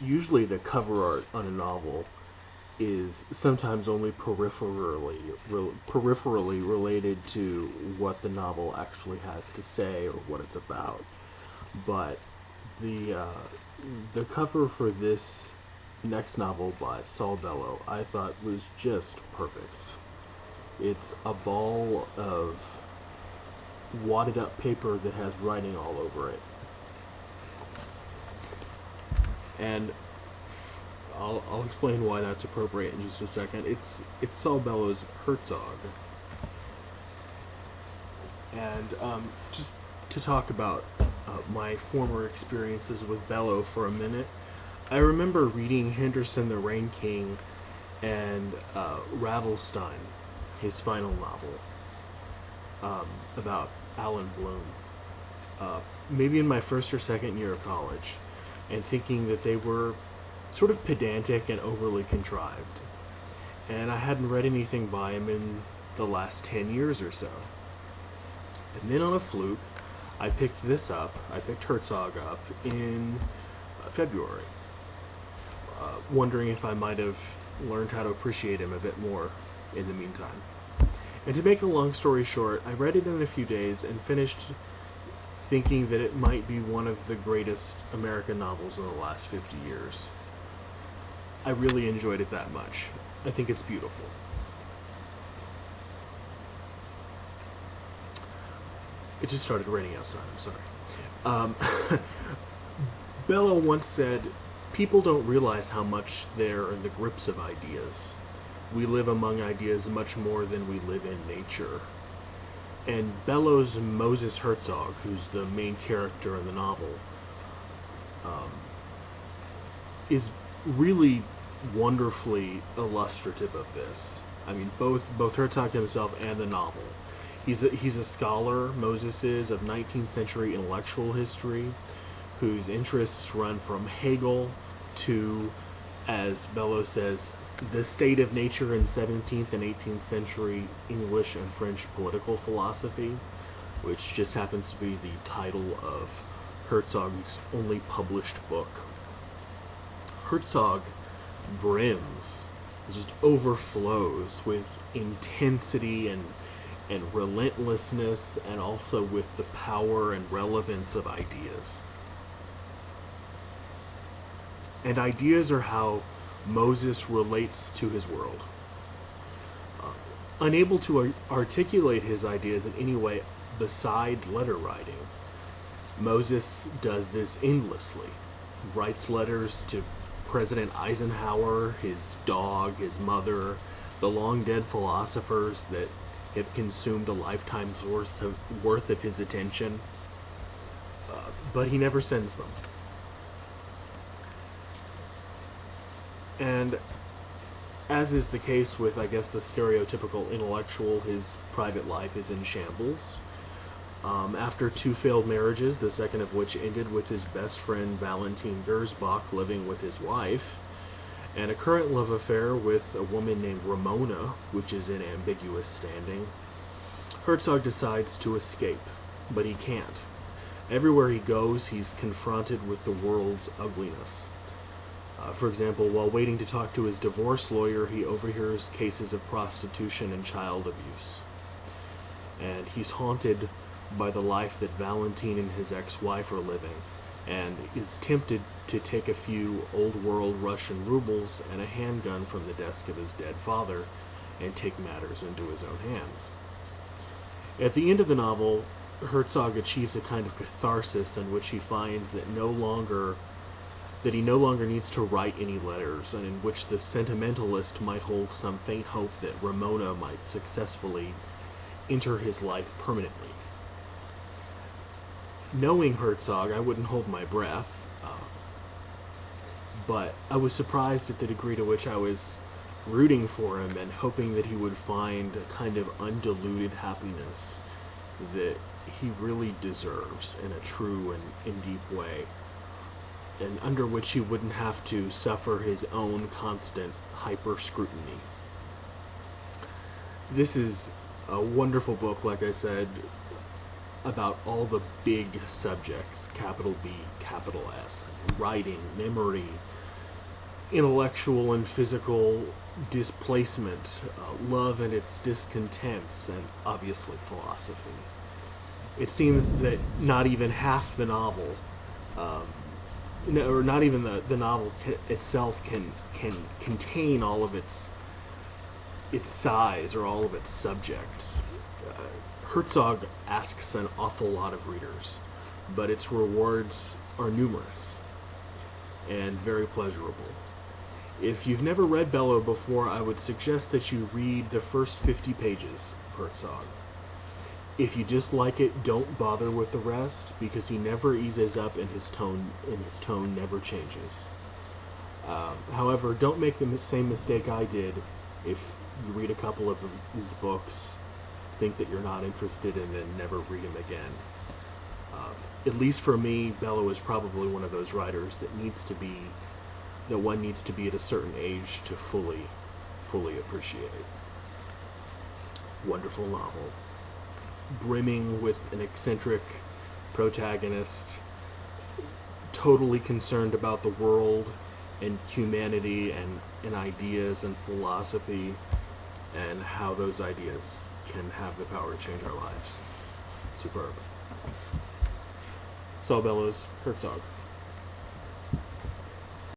usually the cover art on a novel is sometimes only peripherally related to what the novel actually has to say or what it's about. But the the cover for this next novel by Saul Bellow I thought was just perfect. It's a ball of wadded up paper that has writing all over it. And I'll explain why that's appropriate in just a second. It's Saul Bellow's Herzog, and just to talk about my former experiences with Bellow for a minute. I remember reading Henderson the Rain King and Ravelstein, his final novel about Alan Bloom, maybe in my first or second year of college, and thinking that they were sort of pedantic and overly contrived. And I hadn't read anything by him in the last 10 years or so. And then on a fluke, I picked this up. I picked Herzog up in February, wondering if I might have learned how to appreciate him a bit more in the meantime. And to make a long story short, I read it in a few days and finished thinking that it might be one of the greatest American novels in the last 50 years. I really enjoyed it that much. I think it's beautiful. It just started raining outside, I'm sorry. Um, Bellow once said, "People don't realize how much they're in the grips of ideas. We live among ideas much more than we live in nature." And Bellow's Moses Herzog, who's the main character in the novel, is really wonderfully illustrative of this. I mean, both Herzog himself and the novel. He's a scholar, Moses is, of 19th century intellectual history, whose interests run from Hegel to, as Bellow says, the state of nature in 17th and 18th century English and French political philosophy, which just happens to be the title of Herzog's only published book. Herzog brims, just overflows with intensity and relentlessness, and also with the power and relevance of ideas. And ideas are how Moses relates to his world. Unable to articulate his ideas in any way beside letter writing, Moses does this endlessly. Writes letters to President Eisenhower, his dog, his mother, the long dead philosophers that have consumed a lifetime's worth of his attention, but he never sends them. And as is the case with, I guess, the stereotypical intellectual, his private life is in shambles. After two failed marriages, the second of which ended with his best friend Valentin Gersbach living with his wife, and a current love affair with a woman named Ramona, which is in ambiguous standing, Herzog decides to escape, but he can't. Everywhere he goes, he's confronted with the world's ugliness. For example, while waiting to talk to his divorce lawyer, he overhears cases of prostitution and child abuse. And he's haunted by the life that Valentine and his ex-wife are living, and is tempted to take a few old-world Russian rubles and a handgun from the desk of his dead father and take matters into his own hands. At the end of the novel, Herzog achieves a kind of catharsis in which he finds that he no longer needs to write any letters, and in which the sentimentalist might hold some faint hope that Ramona might successfully enter his life permanently. Knowing Herzog, I wouldn't hold my breath, but I was surprised at the degree to which I was rooting for him and hoping that he would find a kind of undiluted happiness that he really deserves in a true and deep way, and under which he wouldn't have to suffer his own constant hyper-scrutiny. This is a wonderful book, like I said, about all the big subjects, capital B, capital S, writing, memory, intellectual and physical displacement, love and its discontents, and obviously philosophy. It seems that not even half the novel, or not even the novel itself, can contain all of its size or all of its subjects. Herzog asks an awful lot of readers, but its rewards are numerous and very pleasurable. If you've never read Bellow before, I would suggest that you read the first 50 pages of Herzog. If you dislike it, don't bother with the rest, because he never eases up and his tone never changes. However, don't make the same mistake I did if you read a couple of his books, think that you're not interested, and then never read him again. At least for me, Bellow is probably one of those writers that one needs to be at a certain age to fully appreciate. Wonderful novel, brimming with an eccentric protagonist, totally concerned about the world and humanity and ideas and philosophy, and how those ideas can have the power to change our lives. Superb. Saul Bellow's Herzog.